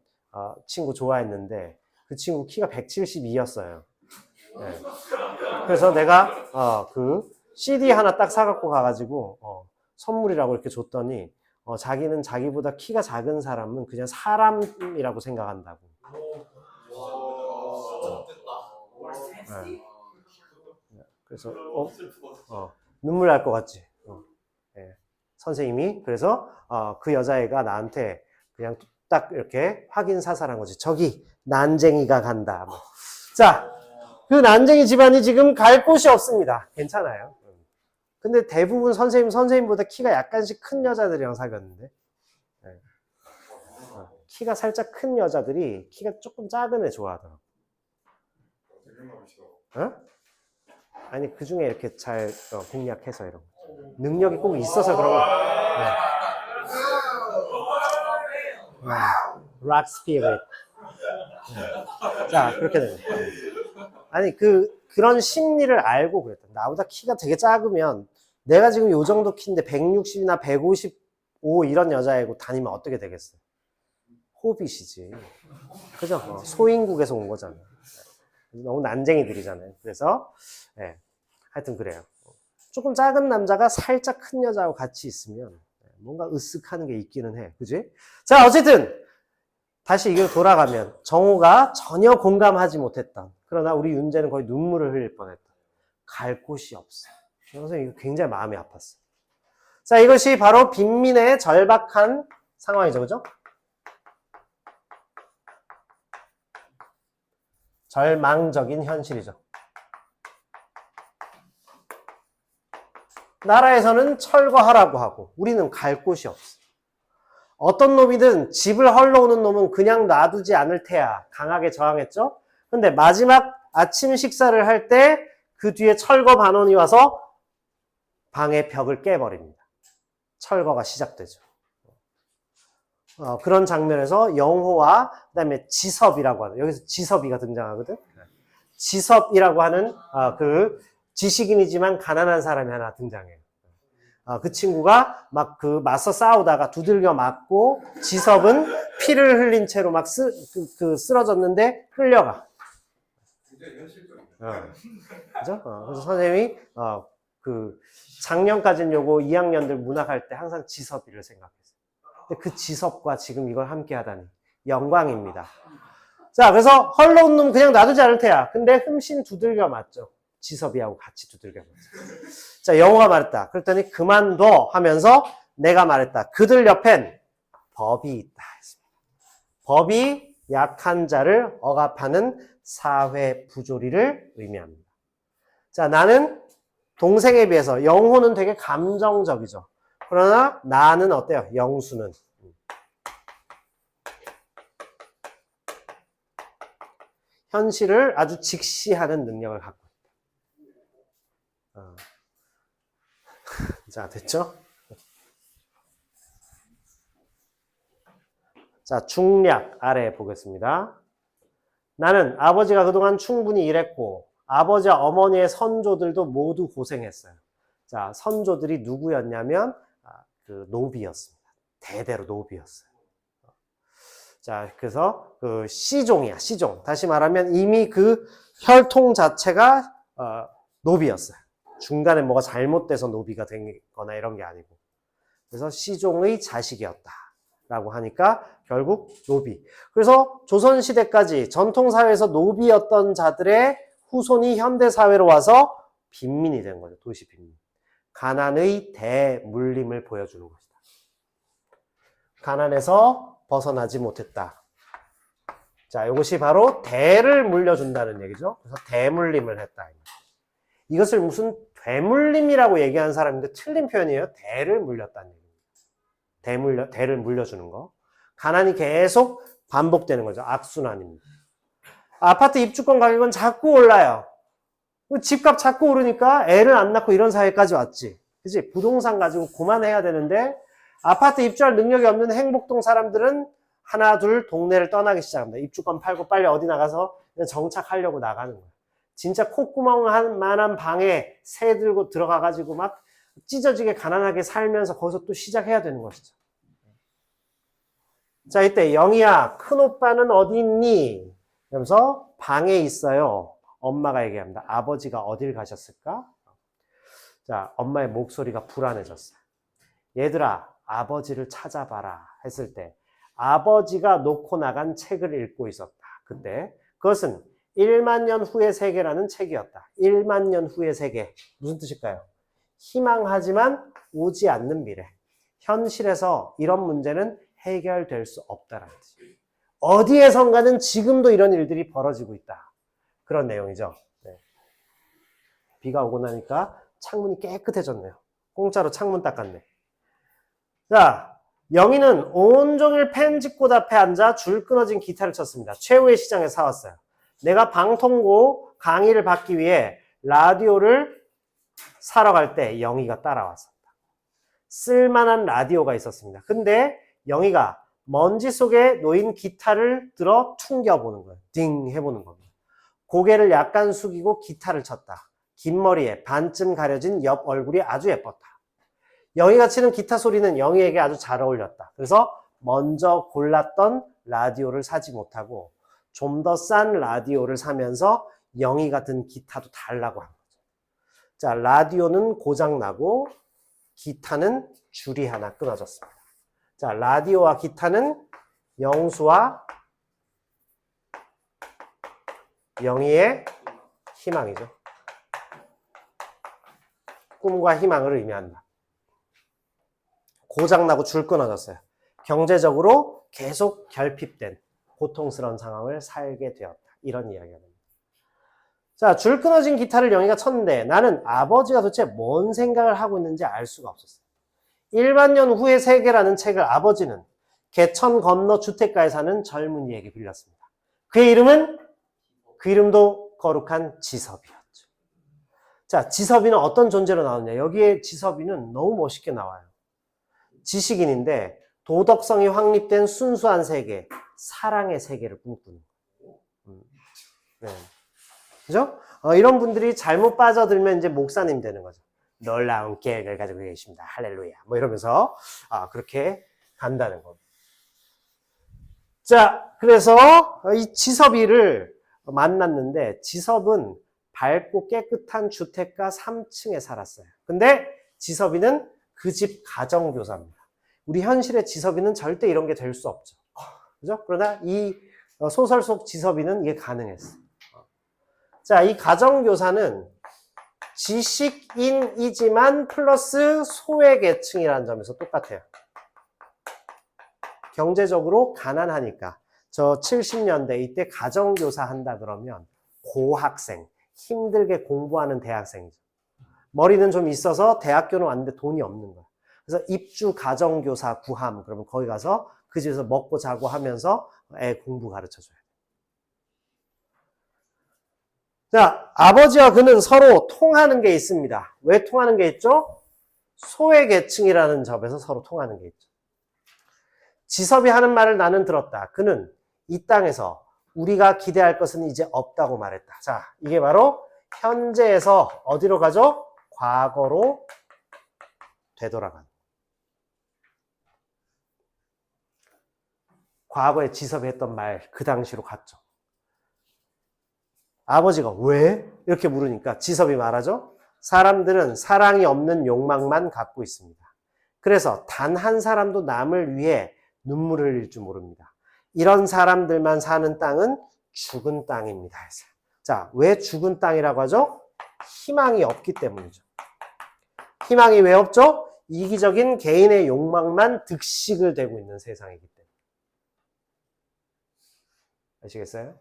A: 친구 좋아했는데 그 친구 키가 172였어요. 네. 그래서 내가 그 CD 하나 딱 사갖고 가가지고 선물이라고 이렇게 줬더니 자기는 자기보다 키가 작은 사람은 그냥 사람이라고 생각한다고. 네. 그래서 눈물 날 것 같지. 네. 선생님이 그래서 그 여자애가 나한테 그냥 딱 이렇게 확인 사살한 거지. 저기 난쟁이가 간다. 뭐. 자, 그 난쟁이 집안이 지금 갈 곳이 없습니다. 괜찮아요. 근데 대부분 선생님보다 키가 약간씩 큰 여자들이랑 사귀었는데 네. 키가 살짝 큰 여자들이 키가 조금 작은 애 좋아하더라고. 어? 아니 그 중에 이렇게 잘 공략해서 이런 거. 능력이 꼭 있어서 그런 거. 네. 락 스피릿. 자, 그렇게 되는 거예요. 아니 그런 심리를 알고 그랬다. 나보다 키가 되게 작으면 내가 지금 요 정도 키인데 160이나 155 이런 여자애고 다니면 어떻게 되겠어요? 호빗이지. 그죠? 소인국에서 온 거잖아. 너무 난쟁이들이잖아요. 그래서 네. 하여튼 그래요. 조금 작은 남자가 살짝 큰 여자하고 같이 있으면 뭔가 으쓱하는 게 있기는 해. 그지? 자, 어쨌든 다시 이걸 돌아가면 정호가 전혀 공감하지 못했던 그러나 우리 윤재는 거의 눈물을 흘릴 뻔했다. 갈 곳이 없어. 그래서 이거 굉장히 마음이 아팠어. 자, 이것이 바로 빈민의 절박한 상황이죠. 그죠? 절망적인 현실이죠. 나라에서는 철거하라고 하고 우리는 갈 곳이 없어. 어떤 놈이든 집을 헐러오는 놈은 그냥 놔두지 않을 테야. 강하게 저항했죠. 근데 마지막 아침 식사를 할 때 그 뒤에 철거 반원이 와서 방의 벽을 깨버립니다. 철거가 시작되죠. 그런 장면에서 영호와 그다음에 지섭이라고 하는, 여기서 지섭이가 등장하거든. 지섭이라고 하는 그 지식인이지만 가난한 사람이 하나 등장해요. 그 친구가 막 그 맞서 싸우다가 두들겨 맞고 지섭은 피를 흘린 채로 막 쓰러졌는데 흘려가. 그죠? 그래서 선생님이 그 작년까지는 요거 2학년들 문학할 때 항상 지섭이를 생각했어요. 근데 그 지섭과 지금 이걸 함께 하다니 영광입니다. 자, 그래서 헐러운 놈 그냥 놔두지 않을 테야. 근데 흠씬 두들겨 맞죠. 지섭이하고 같이 두들겨 맞죠. 자, 영호가 말했다. 그랬더니 그만둬 하면서 내가 말했다. 그들 옆엔 법이 있다. 법이 약한 자를 억압하는 사회 부조리를 의미합니다. 자, 나는 동생에 비해서 영호는 되게 감정적이죠. 그러나 나는 어때요? 영수는 현실을 아주 직시하는 능력을 갖고 있다. 자, 됐죠? 자, 중략 아래 보겠습니다. 나는 아버지가 그동안 충분히 일했고 아버지와 어머니의 선조들도 모두 고생했어요. 자, 선조들이 누구였냐면 그 노비였습니다. 대대로 노비였어요. 자, 그래서 그 씨종이야, 씨종. 다시 말하면 이미 그 혈통 자체가 노비였어요. 중간에 뭐가 잘못돼서 노비가 된 거나 이런 게 아니고. 그래서 씨종의 자식이었다라고 하니까 결국 노비. 그래서 조선시대까지 전통사회에서 노비였던 자들의 후손이 현대사회로 와서 빈민이 된 거죠. 도시 빈민. 가난의 대물림을 보여주는 것이다. 가난에서 벗어나지 못했다. 자, 이것이 바로 대를 물려준다는 얘기죠. 그래서 대물림을 했다. 이것을 무슨 되물림이라고 얘기하는 사람인데 틀린 표현이에요. 대를 물렸다는 얘기입니다. 대를 물려주는 거. 가난이 계속 반복되는 거죠. 악순환입니다. 아파트 입주권 가격은 자꾸 올라요. 집값 자꾸 오르니까 애를 안 낳고 이런 사회까지 왔지. 그치? 부동산 가지고 그만해야 되는데 아파트 입주할 능력이 없는 행복동 사람들은 하나 둘 동네를 떠나기 시작합니다. 입주권 팔고 빨리 어디 나가서 그냥 정착하려고 나가는 거예요. 진짜 콧구멍 만한 방에 새 들고 들어가가지고 막 찢어지게 가난하게 살면서 거기서 또 시작해야 되는 것이죠. 자, 이때 영희야, 큰오빠는 어디 있니? 그러면서 방에 있어요. 엄마가 얘기합니다. 아버지가 어딜 가셨을까? 자, 엄마의 목소리가 불안해졌어요. 얘들아, 아버지를 찾아봐라 했을 때 아버지가 놓고 나간 책을 읽고 있었다. 그때 그것은 1만 년 후의 세계라는 책이었다. 1만 년 후의 세계. 무슨 뜻일까요? 희망하지만 오지 않는 미래. 현실에서 이런 문제는 해결될 수 없다라는 뜻이에요. 어디에선가는 지금도 이런 일들이 벌어지고 있다. 그런 내용이죠. 네. 비가 오고 나니까 창문이 깨끗해졌네요. 공짜로 창문 닦았네. 자, 영희는 온종일 펜짓꽃 앞에 앉아 줄 끊어진 기타를 쳤습니다. 최후의 시장에 사왔어요. 내가 방통고 강의를 받기 위해 라디오를 사러 갈 때 영희가 따라왔습니다. 쓸만한 라디오가 있었습니다. 근데 영희가 먼지 속에 놓인 기타를 들어 퉁겨보는 거예요. 딩 해보는 겁니다. 고개를 약간 숙이고 기타를 쳤다. 긴 머리에 반쯤 가려진 옆 얼굴이 아주 예뻤다. 영희가 치는 기타 소리는 영희에게 아주 잘 어울렸다. 그래서 먼저 골랐던 라디오를 사지 못하고 좀 더 싼 라디오를 사면서 영희 같은 기타도 달라고 한 거죠. 자, 라디오는 고장나고 기타는 줄이 하나 끊어졌습니다. 자, 라디오와 기타는 영수와 영희의 희망이죠. 꿈과 희망을 의미한다. 고장나고 줄 끊어졌어요. 경제적으로 계속 결핍된 고통스러운 상황을 살게 되었다. 이런 이야기가 됩니다. 자, 줄 끊어진 기타를 영희가 쳤는데 나는 아버지가 도대체 뭔 생각을 하고 있는지 알 수가 없었어요. 1만 년 후의 세계라는 책을 아버지는 개천 건너 주택가에 사는 젊은이에게 빌렸습니다. 그의 이름은 그 이름도 거룩한 지섭이었죠. 자, 지섭이는 어떤 존재로 나오느냐. 여기에 지섭이는 너무 멋있게 나와요. 지식인인데 도덕성이 확립된 순수한 세계, 사랑의 세계를 꿈꾸는 거예요. 네. 그죠? 이런 분들이 잘못 빠져들면 이제 목사님 되는 거죠. 놀라운 계획을 가지고 계십니다. 할렐루야. 뭐 이러면서 그렇게 간다는 겁니다. 자, 그래서 이 지섭이를 만났는데 지섭은 밝고 깨끗한 주택가 3층에 살았어요. 근데 지섭이는 그 집 가정교사입니다. 우리 현실의 지섭이는 절대 이런 게 될 수 없죠. 그죠? 그러나 이 소설 속 지섭이는 이게 가능했어. 자, 이 가정교사는 지식인이지만 플러스 소외계층이라는 점에서 똑같아요. 경제적으로 가난하니까. 저 70년대 이때 가정교사 한다 그러면 고학생, 힘들게 공부하는 대학생이죠. 머리는 좀 있어서 대학교는 왔는데 돈이 없는 거야. 그래서 입주 가정교사 구함, 그러면 거기 가서 그 집에서 먹고 자고 하면서 애 공부 가르쳐줘야 돼. 자, 아버지와 그는 서로 통하는 게 있습니다. 왜 통하는 게 있죠? 소외계층이라는 점에서 서로 통하는 게 있죠. 지섭이 하는 말을 나는 들었다. 그는 이 땅에서 우리가 기대할 것은 이제 없다고 말했다. 자, 이게 바로 현재에서 어디로 가죠? 과거로 되돌아가는. 과거에 지섭이 했던 말, 그 당시로 갔죠. 아버지가 왜? 이렇게 물으니까 지섭이 말하죠. 사람들은 사랑이 없는 욕망만 갖고 있습니다. 그래서 단 한 사람도 남을 위해 눈물을 흘릴 줄 모릅니다. 이런 사람들만 사는 땅은 죽은 땅입니다. 자, 왜 죽은 땅이라고 하죠? 희망이 없기 때문이죠. 희망이 왜 없죠? 이기적인 개인의 욕망만 득식을 되고 있는 세상이기 때문에. 아시겠어요?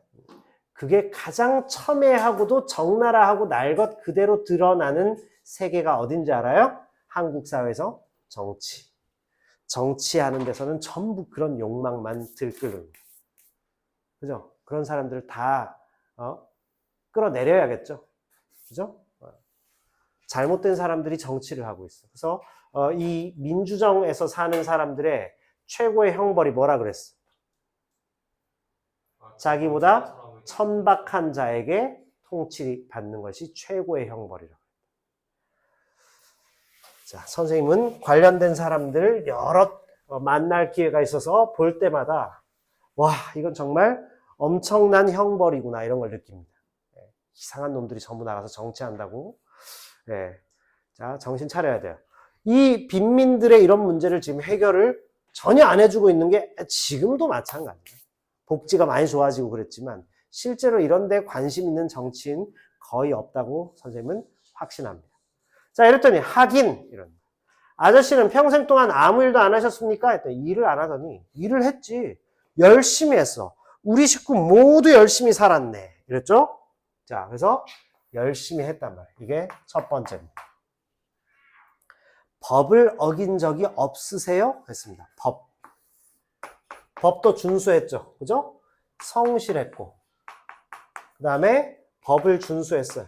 A: 그게 가장 첨예하고도 적나라하고 날 것 그대로 드러나는 세계가 어딘지 알아요? 한국 사회에서 정치. 정치하는 데서는 전부 그런 욕망만 들끓는. 그죠? 그런 사람들을 다 끌어내려야겠죠. 그죠? 잘못된 사람들이 정치를 하고 있어. 그래서 이 민주정에서 사는 사람들의 최고의 형벌이 뭐라 그랬어? 자기보다 천박한 자에게 통치받는 것이 최고의 형벌이라고. 자, 선생님은 관련된 사람들 여러 만날 기회가 있어서 볼 때마다 와, 이건 정말 엄청난 형벌이구나 이런 걸 느낍니다. 이상한 놈들이 전부 나가서 정치한다고. 자, 정신 차려야 돼요. 이 빈민들의 이런 문제를 지금 해결을 전혀 안 해주고 있는 게 지금도 마찬가지예요. 복지가 많이 좋아지고 그랬지만 실제로 이런 데 관심 있는 정치인 거의 없다고 선생님은 확신합니다. 자, 이랬더니 하긴 이런 아저씨는 평생 동안 아무 일도 안 하셨습니까? 했더니 일을 안 하더니 일을 했지. 열심히 했어. 우리 식구 모두 열심히 살았네. 이랬죠? 자, 그래서 열심히 했단 말이에요. 이게 첫 번째입니다. 법을 어긴 적이 없으세요? 했습니다. 법도 준수했죠. 그죠? 성실했고 그 다음에 법을 준수했어요.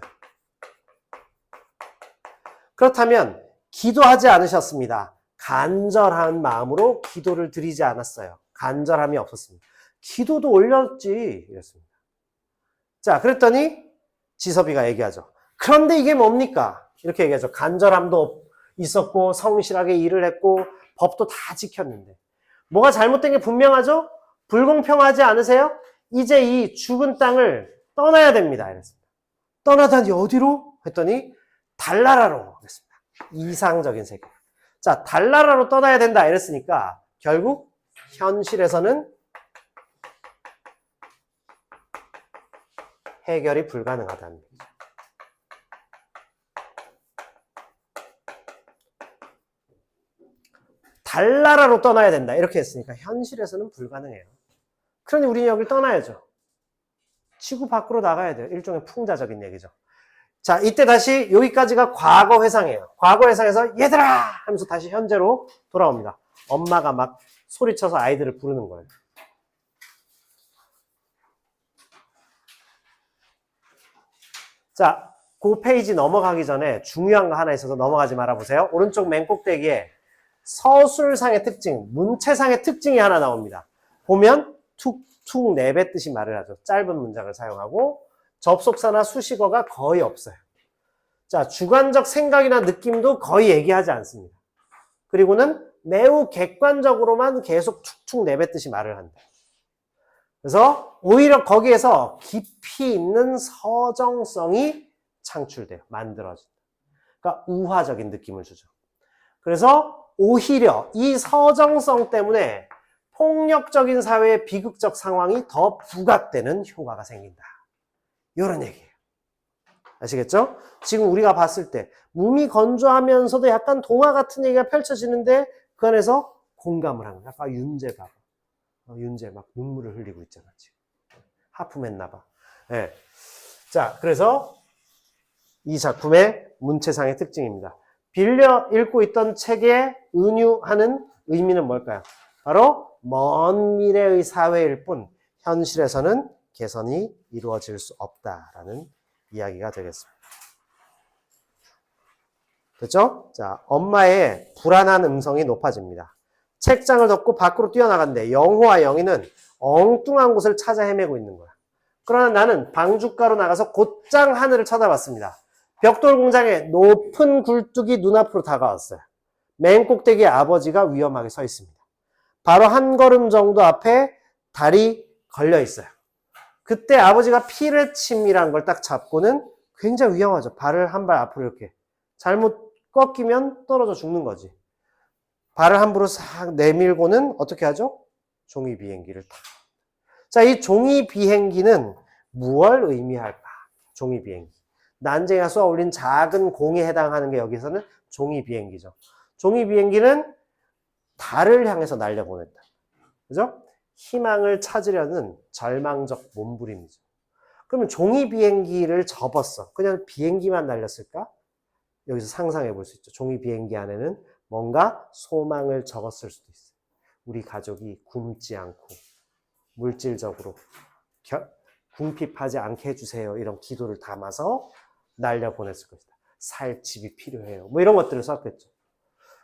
A: 그렇다면 기도하지 않으셨습니다. 간절한 마음으로 기도를 드리지 않았어요. 간절함이 없었습니다. 기도도 올렸지 이랬습니다. 자, 그랬더니 지섭이가 얘기하죠. 그런데 이게 뭡니까? 이렇게 얘기하죠. 간절함도 있었고 성실하게 일을 했고 법도 다 지켰는데 뭐가 잘못된 게 분명하죠? 불공평하지 않으세요? 이제 이 죽은 땅을 떠나야 됩니다. 이랬습니다. 떠나다니 어디로? 했더니 달나라로 했습니다. 이상적인 세계. 자, 달나라로 떠나야 된다 이랬으니까 결국 현실에서는 해결이 불가능하다는 거죠. 달나라로 떠나야 된다 이렇게 했으니까 현실에서는 불가능해요. 그러니 우리는 여길 떠나야죠. 지구 밖으로 나가야 돼요. 일종의 풍자적인 얘기죠. 자, 이때 다시 여기까지가 과거 회상이에요. 과거 회상에서 얘들아 하면서 다시 현재로 돌아옵니다. 엄마가 막 소리쳐서 아이들을 부르는 거예요. 자, 그 페이지 넘어가기 전에 중요한 거 하나 있어서 넘어가지 말아보세요. 오른쪽 맨 꼭대기에 서술상의 특징, 문체상의 특징이 하나 나옵니다. 보면 툭툭 내뱉듯이 말을 하죠. 짧은 문장을 사용하고 접속사나 수식어가 거의 없어요. 자, 주관적 생각이나 느낌도 거의 얘기하지 않습니다. 그리고는 매우 객관적으로만 계속 툭툭 내뱉듯이 말을 한다. 그래서 오히려 거기에서 깊이 있는 서정성이 창출돼요. 만들어진다. 그러니까 우화적인 느낌을 주죠. 그래서 오히려 이 서정성 때문에 폭력적인 사회의 비극적 상황이 더 부각되는 효과가 생긴다. 이런 얘기예요. 아시겠죠? 지금 우리가 봤을 때 몸이 건조하면서도 약간 동화 같은 얘기가 펼쳐지는데 그 안에서 공감을 하는 거야. 아까 윤재 봐봐. 윤재 막 눈물을 흘리고 있잖아. 지금. 하품했나 봐. 네. 자, 그래서 이 작품의 문체상의 특징입니다. 빌려 읽고 있던 책에 은유하는 의미는 뭘까요? 바로 먼 미래의 사회일 뿐 현실에서는 개선이 이루어질 수 없다라는 이야기가 되겠습니다. 됐죠? 자, 엄마의 불안한 음성이 높아집니다. 책장을 덮고 밖으로 뛰어나갔는데 영호와 영희는 엉뚱한 곳을 찾아 헤매고 있는 거야. 그러나 나는 방춧가루 나가서 곧장 하늘을 쳐다봤습니다. 벽돌 공장의 높은 굴뚝이 눈앞으로 다가왔어요. 맨 꼭대기에 아버지가 위험하게 서 있습니다. 바로 한 걸음 정도 앞에 달이 걸려 있어요. 그때 아버지가 피를 침이란 걸 딱 잡고는 굉장히 위험하죠. 발을 한 발 앞으로 이렇게. 잘못 꺾이면 떨어져 죽는 거지. 발을 함부로 싹 내밀고는 어떻게 하죠? 종이 비행기를 타. 자, 이 종이 비행기는 무엇을 의미할까? 종이 비행기. 난쟁이가 쏘아 올린 작은 공에 해당하는 게 여기서는 종이 비행기죠. 종이 비행기는 달을 향해서 날려보냈다. 그죠? 희망을 찾으려는 절망적 몸부림이죠. 그러면 종이 비행기를 접었어. 그냥 비행기만 날렸을까? 여기서 상상해 볼 수 있죠. 종이 비행기 안에는 뭔가 소망을 적었을 수도 있어요. 우리 가족이 굶지 않고 물질적으로 궁핍하지 않게 해주세요. 이런 기도를 담아서 날려보냈을 것이다. 살 집이 필요해요. 뭐 이런 것들을 썼겠죠.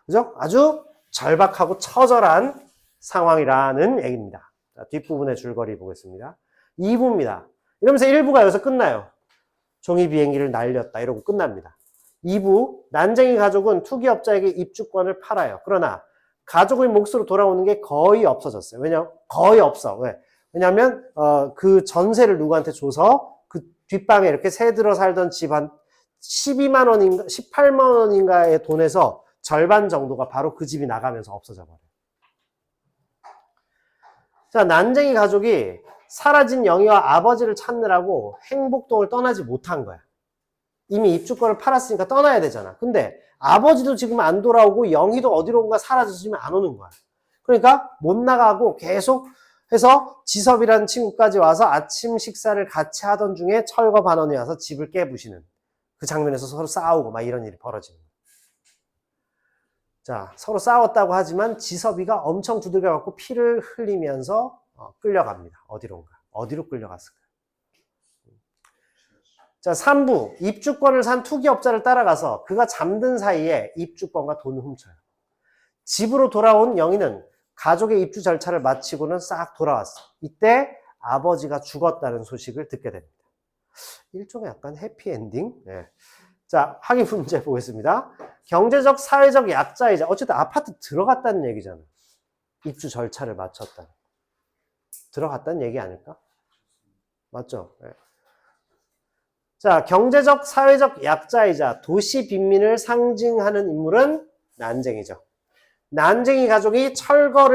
A: 그죠? 아주 절박하고 처절한 상황이라는 얘기입니다. 자, 뒷부분의 줄거리 보겠습니다. 2부입니다. 이러면서 1부가 여기서 끝나요. 종이 비행기를 날렸다 이러고 끝납니다. 2부, 난쟁이 가족은 투기업자에게 입주권을 팔아요. 그러나 가족의 몫으로 돌아오는 게 거의 없어졌어요. 왜냐면 거의 없어. 왜? 왜냐하면 그 전세를 누구한테 줘서 그 뒷방에 이렇게 새들어 살던 집 한 12만 원인가 18만 원인가의 돈에서 절반 정도가 바로 그 집이 나가면서 없어져 버려요. 자, 난쟁이 가족이 사라진 영희와 아버지를 찾느라고 행복동을 떠나지 못한 거야. 이미 입주권을 팔았으니까 떠나야 되잖아. 근데 아버지도 지금 안 돌아오고 영희도 어디론가 사라져서 지금 안 오는 거야. 그러니까 못 나가고 계속 해서 지섭이라는 친구까지 와서 아침 식사를 같이 하던 중에 철거 반원이 와서 집을 깨부시는 그 장면에서 서로 싸우고 막 이런 일이 벌어지는 거야. 자, 서로 싸웠다고 하지만 지섭이가 엄청 두들겨갖고 피를 흘리면서 끌려갑니다. 어디론가. 어디로 끌려갔을까요? 자, 3부. 입주권을 산 투기업자를 따라가서 그가 잠든 사이에 입주권과 돈을 훔쳐요. 집으로 돌아온 영희는 가족의 입주 절차를 마치고는 싹 돌아왔어. 이때 아버지가 죽었다는 소식을 듣게 됩니다. 일종의 약간 해피엔딩. 네. 자, 학위 문제 보겠습니다. 경제적, 사회적 약자이자 어쨌든 아파트 들어갔다는 얘기잖아. 입주 절차를 마쳤다. 들어갔다는 얘기 아닐까? 맞죠? 네. 자, 경제적, 사회적 약자이자 도시 빈민을 상징하는 인물은 난쟁이죠. 난쟁이 가족이 철거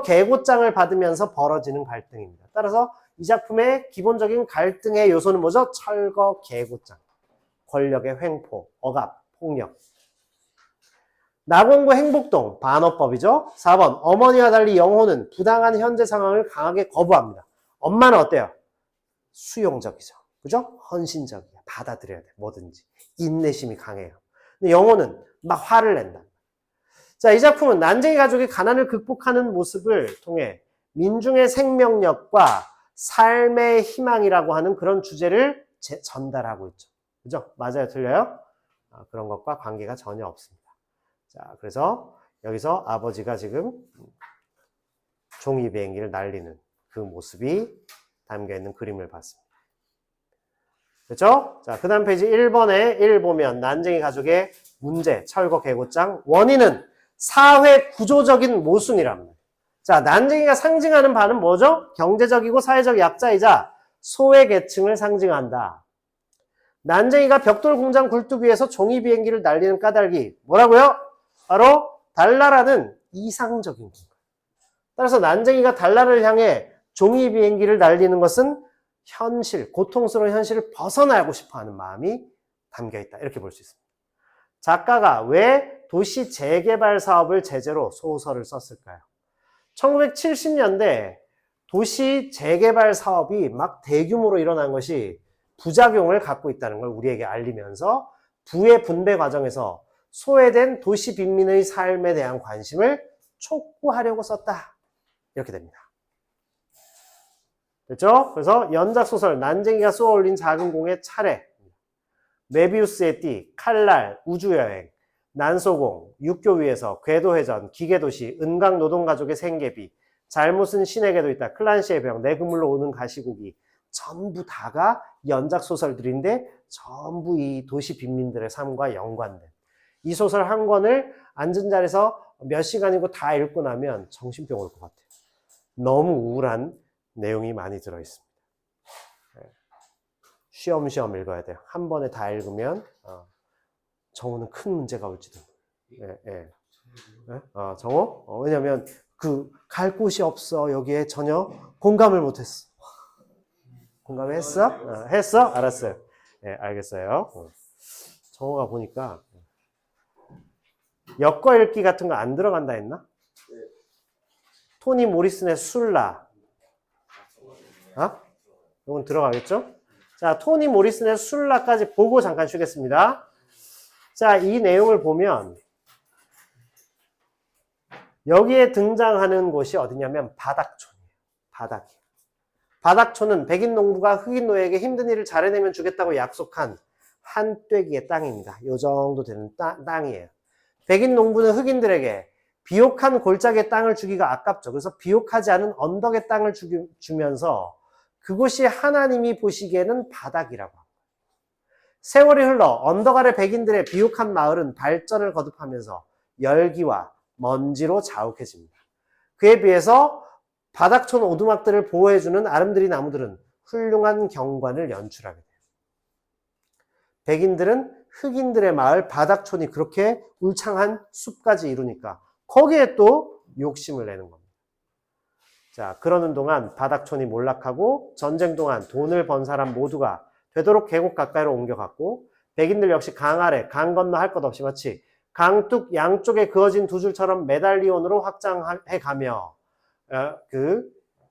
A: 계고장을 받으면서 벌어지는 갈등입니다. 따라서 이 작품의 기본적인 갈등의 요소는 뭐죠? 철거 계고장. 권력의 횡포, 억압, 폭력. 낙원구 행복동, 반어법이죠. 4번, 어머니와 달리 영호는 부당한 현재 상황을 강하게 거부합니다. 엄마는 어때요? 수용적이죠. 그죠? 헌신적이야. 받아들여야 돼. 뭐든지. 인내심이 강해요. 근데 영호는 막 화를 낸다. 자, 이 작품은 난쟁이 가족이 가난을 극복하는 모습을 통해 민중의 생명력과 삶의 희망이라고 하는 그런 주제를 전달하고 있죠. 그죠? 맞아요? 틀려요? 그런 것과 관계가 전혀 없습니다. 자, 그래서 여기서 아버지가 지금 종이 비행기를 날리는 그 모습이 담겨있는 그림을 봤습니다. 그렇죠? 자, 그 다음 페이지 1번에 1 보면 난쟁이 가족의 문제, 철거 계고장. 원인은 사회 구조적인 모순이랍니다. 자, 난쟁이가 상징하는 바는 뭐죠? 경제적이고 사회적 약자이자 소외 계층을 상징한다. 난쟁이가 벽돌 공장 굴뚝 위에서 종이 비행기를 날리는 까닭이 뭐라고요? 바로 달나라는 이상적인 공간. 따라서 난쟁이가 달나라를 향해 종이 비행기를 날리는 것은 현실, 고통스러운 현실을 벗어나고 싶어하는 마음이 담겨있다. 이렇게 볼 수 있습니다. 작가가 왜 도시 재개발 사업을 제재로 소설을 썼을까요? 1970년대 도시 재개발 사업이 막 대규모로 일어난 것이 부작용을 갖고 있다는 걸 우리에게 알리면서 부의 분배 과정에서 소외된 도시 빈민의 삶에 대한 관심을 촉구하려고 썼다. 이렇게 됩니다. 됐죠? 그래서 연작소설 난쟁이가 쏘아올린 작은 공의 차례, 메비우스의 띠, 칼날, 우주여행, 난소공, 육교 위에서, 궤도회전, 기계도시, 은강노동가족의 생계비, 잘못은 신에게도 있다, 클란시의 병, 내 그물로 오는 가시고기, 전부 다가 연작소설들인데 전부 이 도시 빈민들의 삶과 연관된 이 소설 한 권을 앉은 자리에서 몇 시간이고 다 읽고 나면 정신병 올 것 같아요. 너무 우울한 내용이 많이 들어있습니다. 쉬엄쉬엄 읽어야 돼요. 한 번에 다 읽으면 정호는 큰 문제가 올지도. 정호? 왜냐면 갈 곳이 없어. 여기에 전혀 공감을 못했어. 공감했어? 했어? 알았어요. 네, 알겠어요. 정호가 보니까 엮어 읽기 같은 거 안 들어간다 했나? 토니 모리슨의 술라. 이건 들어가겠죠? 자, 토니 모리슨의 술라까지 보고 잠깐 쉬겠습니다. 자, 이 내용을 보면 여기에 등장하는 곳이 어디냐면 바닥촌이에요. 바닥이에요. 바닥촌은 백인 농부가 흑인 노예에게 힘든 일을 잘해내면 주겠다고 약속한 한 떼기의 땅입니다. 요 정도 되는 땅이에요. 백인 농부는 흑인들에게 비옥한 골짜기의 땅을 주기가 아깝죠. 그래서 비옥하지 않은 언덕의 땅을 주면서 그곳이 하나님이 보시기에는 바닥이라고 합니다. 세월이 흘러 언덕 아래 백인들의 비옥한 마을은 발전을 거듭하면서 열기와 먼지로 자욱해집니다. 그에 비해서 바닥촌 오두막들을 보호해주는 아름드리 나무들은 훌륭한 경관을 연출하게 돼요. 백인들은 흑인들의 마을 바닥촌이 그렇게 울창한 숲까지 이루니까 거기에 또 욕심을 내는 겁니다. 자, 그러는 동안 바닥촌이 몰락하고 전쟁 동안 돈을 번 사람 모두가 되도록 계곡 가까이로 옮겨갔고 백인들 역시 강 아래, 강 건너 할 것 없이 마치 강둑 양쪽에 그어진 두 줄처럼 메달리온으로 확장해가며 그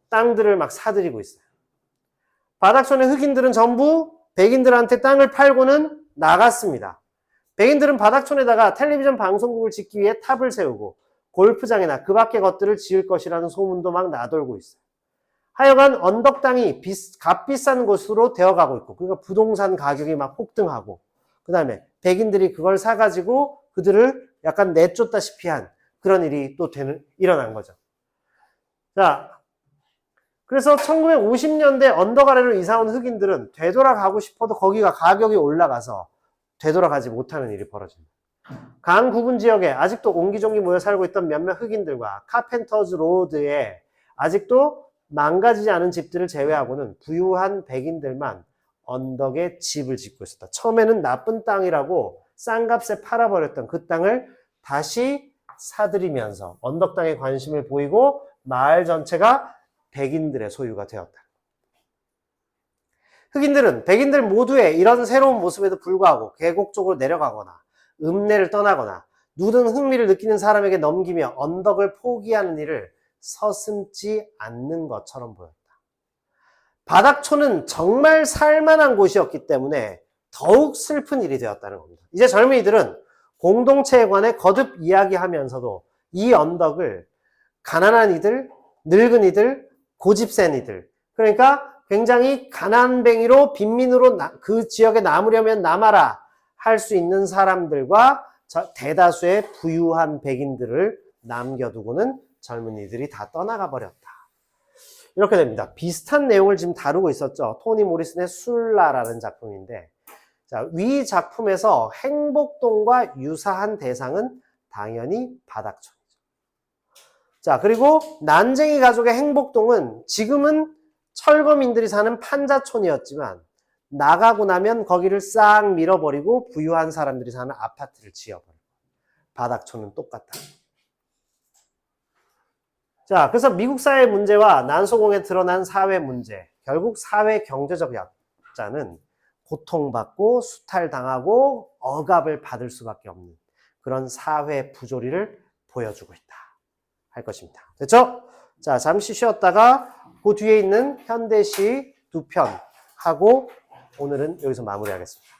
A: 땅들을 막 사들이고 있어요. 바닥촌의 흑인들은 전부 백인들한테 땅을 팔고는 나갔습니다. 백인들은 바닥촌에다가 텔레비전 방송국을 짓기 위해 탑을 세우고 골프장이나 그 밖의 것들을 지을 것이라는 소문도 막 나돌고 있어요. 하여간 언덕 땅이 값비싼 곳으로 되어가고 있고, 그러니까 부동산 가격이 막 폭등하고, 그 다음에 백인들이 그걸 사가지고 그들을 약간 내쫓다시피 한 그런 일이 또 일어난 거죠. 자, 그래서 1950년대 언덕 아래로 이사온 흑인들은 되돌아가고 싶어도 거기가 가격이 올라가서 되돌아가지 못하는 일이 벌어집니다. 강 구분 지역에 아직도 옹기종기 모여 살고 있던 몇몇 흑인들과 카펜터즈 로드에 아직도 망가지지 않은 집들을 제외하고는 부유한 백인들만 언덕에 집을 짓고 있었다. 처음에는 나쁜 땅이라고 싼 값에 팔아버렸던 그 땅을 다시 사들이면서 언덕 땅에 관심을 보이고 마을 전체가 백인들의 소유가 되었다. 흑인들은 백인들 모두의 이런 새로운 모습에도 불구하고 계곡 쪽으로 내려가거나 읍내를 떠나거나 누든 흥미를 느끼는 사람에게 넘기며 언덕을 포기하는 일을 서슴지 않는 것처럼 보였다. 바닥촌은 정말 살만한 곳이었기 때문에 더욱 슬픈 일이 되었다는 겁니다. 이제 젊은이들은 공동체에 관해 거듭 이야기하면서도 이 언덕을 가난한 이들, 늙은 이들, 고집센 이들, 그러니까 굉장히 가난뱅이로 빈민으로 그 지역에 남으려면 남아라 할 수 있는 사람들과 대다수의 부유한 백인들을 남겨두고는 젊은이들이 다 떠나가 버렸다. 이렇게 됩니다. 비슷한 내용을 지금 다루고 있었죠. 토니 모리슨의 술라라는 작품인데, 자, 위 작품에서 행복동과 유사한 대상은 당연히 바닥촌이죠. 자, 그리고 난쟁이 가족의 행복동은 지금은 철거민들이 사는 판자촌이었지만 나가고 나면 거기를 싹 밀어버리고 부유한 사람들이 사는 아파트를 지어버려요. 바닥초는 똑같다. 자, 그래서 미국 사회 문제와 난소공에 드러난 사회 문제, 결국 사회 경제적 약자는 고통받고 수탈당하고 억압을 받을 수밖에 없는 그런 사회 부조리를 보여주고 있다 할 것입니다. 됐죠? 자, 잠시 쉬었다가 그 뒤에 있는 현대시 2편 하고 오늘은 여기서 마무리하겠습니다.